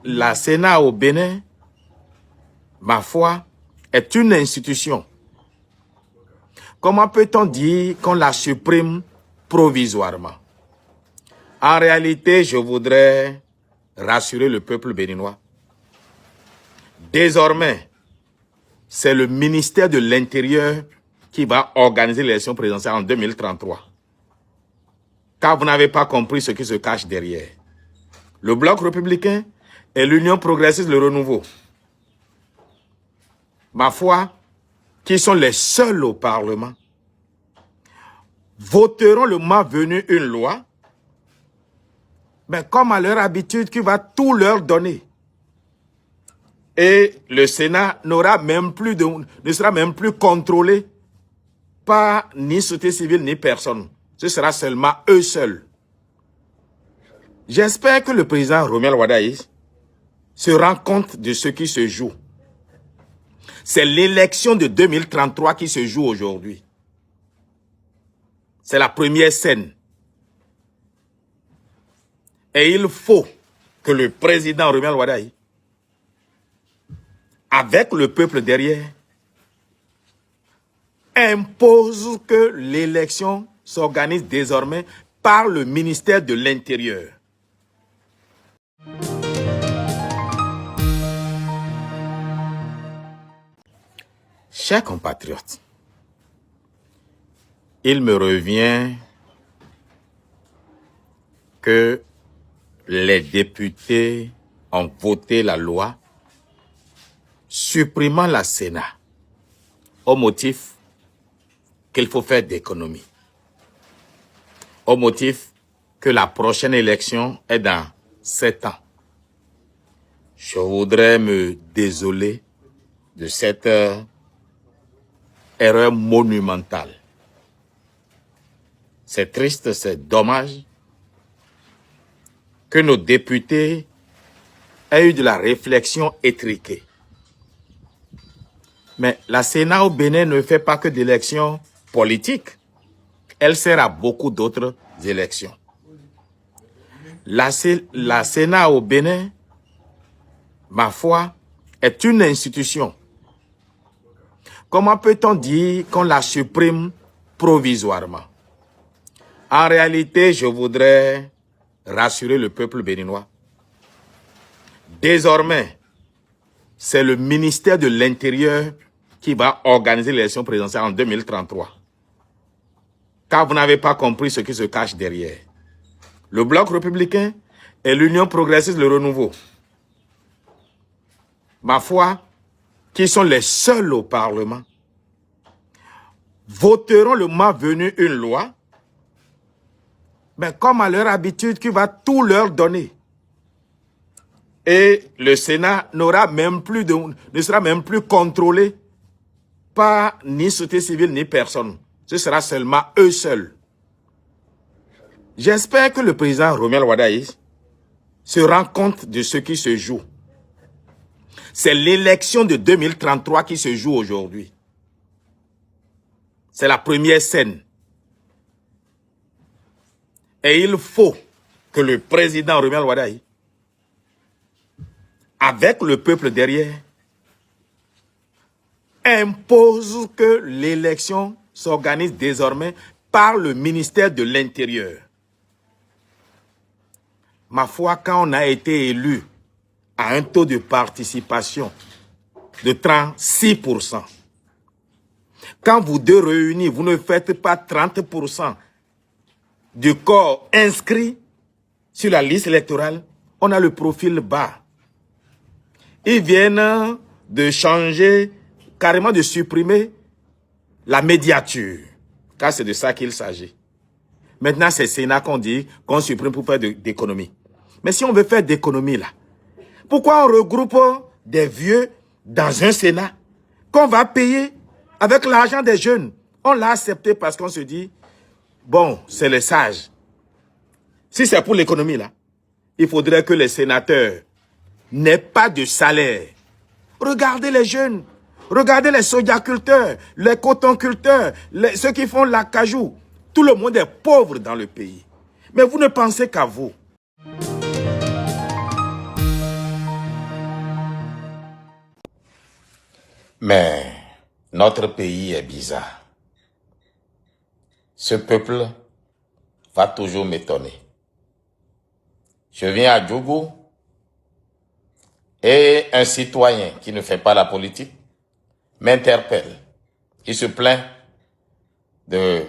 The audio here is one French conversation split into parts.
La Sénat au Bénin, ma foi, est une institution. Comment peut-on dire qu'on la supprime provisoirement? En réalité, je voudrais rassurer le peuple béninois. Désormais, c'est le ministère de l'Intérieur qui va organiser l'élection présidentielle en 2033. Car vous n'avez pas compris ce qui se cache derrière. Le Bloc républicain et l'Union progressiste, le renouveau. Ma foi, qui sont les seuls au Parlement, voteront le mois venu une loi, mais comme à leur habitude, qui va tout leur donner. Et le Sénat ne sera même plus contrôlé par ni société civile ni personne. Ce sera seulement eux seuls. J'espère que le président Romuald Wadaï se rend compte de ce qui se joue. C'est l'élection de 2033 qui se joue aujourd'hui. C'est la première scène. Et il faut que le président Romuald Wadaï, avec le peuple derrière, impose que l'élection s'organise désormais par le ministère de l'Intérieur. Chers compatriotes, il me revient que les députés ont voté la loi supprimant la Sénat au motif qu'il faut faire d'économies, au motif que la prochaine élection est dans 7 ans. Je voudrais me désoler de cette erreur monumentale. C'est triste, c'est dommage que nos députés aient eu de la réflexion étriquée. Mais la Sénat au Bénin ne fait pas que d'élections politiques. Elle sert à beaucoup d'autres élections. La Sénat au Bénin, ma foi, est une institution. Comment peut-on dire qu'on la supprime provisoirement? En réalité, je voudrais rassurer le peuple béninois. Désormais, c'est le ministère de l'Intérieur qui va organiser l'élection présidentielle en 2033. Car vous n'avez pas compris ce qui se cache derrière. Le Bloc républicain et l'Union progressiste, le renouveau. Ma foi, qui sont les seuls au Parlement, voteront le mois venu une loi, mais comme à leur habitude, qui va tout leur donner. Et le Sénat ne sera même plus contrôlé par ni société civile ni personne. Ce sera seulement eux seuls. J'espère que le président Romuald Wadaï se rend compte de ce qui se joue. C'est l'élection de 2033 qui se joue aujourd'hui. C'est la première scène. Et il faut que le président Romuald Wadaï, avec le peuple derrière, impose que l'élection s'organise désormais par le ministère de l'Intérieur. Ma foi, quand on a été élu à un taux de participation de 36%, quand vous deux réunis, vous ne faites pas 30% du corps inscrit sur la liste électorale, on a le profil bas. Ils viennent de changer, carrément de supprimer la médiature, car c'est de ça qu'il s'agit. Maintenant, c'est Sénat qu'on dit qu'on supprime pour faire d'économie. Mais si on veut faire d'économie là, pourquoi on regroupe des vieux dans un Sénat qu'on va payer avec l'argent des jeunes? On l'a accepté parce qu'on se dit, bon, c'est les sages. Si c'est pour l'économie là, il faudrait que les sénateurs n'aient pas de salaire. Regardez les jeunes, regardez les sojaculteurs, les cotonculteurs, ceux qui font l'acajou. Tout le monde est pauvre dans le pays. Mais vous ne pensez qu'à vous. Mais notre pays est bizarre. Ce peuple va toujours m'étonner. Je viens à Djougou et un citoyen qui ne fait pas la politique m'interpelle. Il se plaint de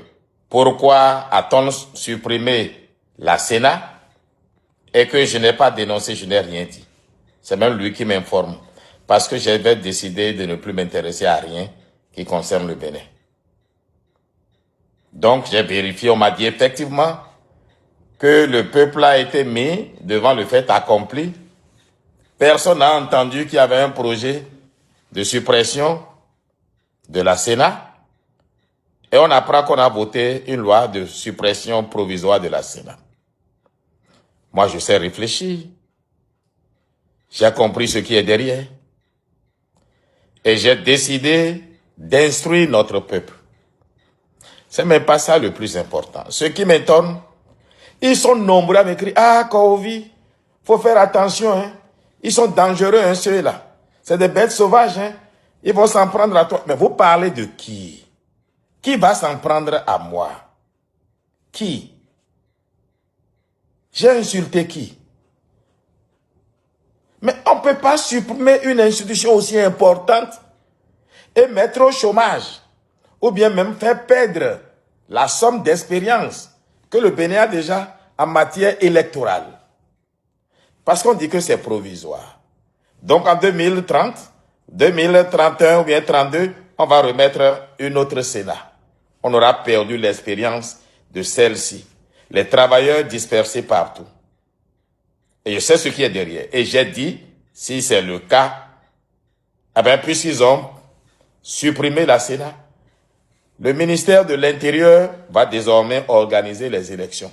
pourquoi a-t-on supprimé la Sénat et que je n'ai pas dénoncé, je n'ai rien dit. C'est même lui qui m'informe parce que j'avais décidé de ne plus m'intéresser à rien qui concerne le Bénin. Donc j'ai vérifié, on m'a dit effectivement que le peuple a été mis devant le fait accompli. Personne n'a entendu qu'il y avait un projet de suppression de la Sénat. Et on apprend qu'on a voté une loi de suppression provisoire de la Sénat. Moi, je sais réfléchir. J'ai compris ce qui est derrière. Et j'ai décidé d'instruire notre peuple. C'est même pas ça le plus important. Ce qui m'étonne, ils sont nombreux à m'écrire, « Ah, Kohovi, faut faire attention, hein. Ils sont dangereux, hein, ceux-là. C'est des bêtes sauvages, hein. Ils vont s'en prendre à toi. » Mais vous parlez de qui? Qui va s'en prendre à moi? Qui? J'ai insulté qui? Mais on ne peut pas supprimer une institution aussi importante et mettre au chômage, ou bien même faire perdre la somme d'expérience que le Bénin a déjà en matière électorale. Parce qu'on dit que c'est provisoire. Donc en 2030, 2031 ou bien 32, on va remettre une autre Sénat. On aura perdu l'expérience de celle-ci. Les travailleurs dispersés partout. Et je sais ce qui est derrière. Et j'ai dit, si c'est le cas, eh bien, puisqu'ils ont supprimé la Sénat, le ministère de l'Intérieur va désormais organiser les élections.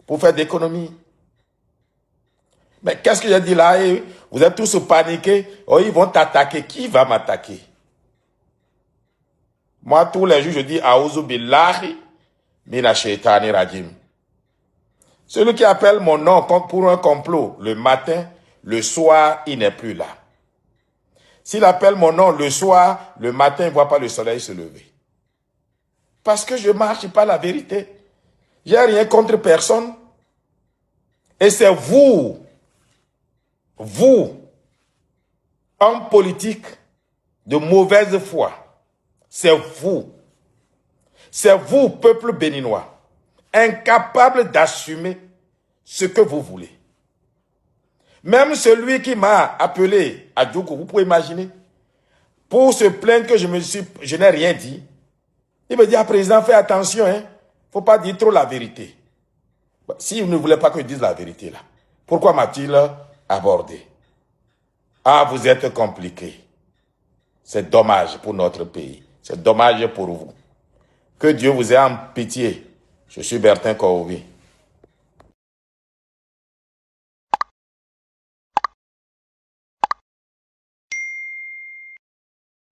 Pour faire d'économies. Mais qu'est-ce que j'ai dit là? Vous êtes tous paniqués. Oh, ils vont t'attaquer. Qui va m'attaquer? Moi, tous les jours, je dis, Aouzu billahi mina shaitani rajim. Celui qui appelle mon nom pour un complot le matin, le soir, il n'est plus là. S'il appelle mon nom le soir, le matin, il ne voit pas le soleil se lever. Parce que je ne marche pas la vérité. Je n'ai rien contre personne. Et c'est vous, hommes politiques de mauvaise foi, c'est vous, peuple béninois, incapable d'assumer ce que vous voulez. Même celui qui m'a appelé à Djougou, vous pouvez imaginer, pour se plaindre que je n'ai rien dit, il me dit, président, fais attention, hein, faut pas dire trop la vérité. S'il ne voulait pas que je dise la vérité là, pourquoi m'a-t-il abordé? Ah, vous êtes compliqué. C'est dommage pour notre pays. C'est dommage pour vous. Que Dieu vous ait en pitié. Je suis Bertin Kohovi.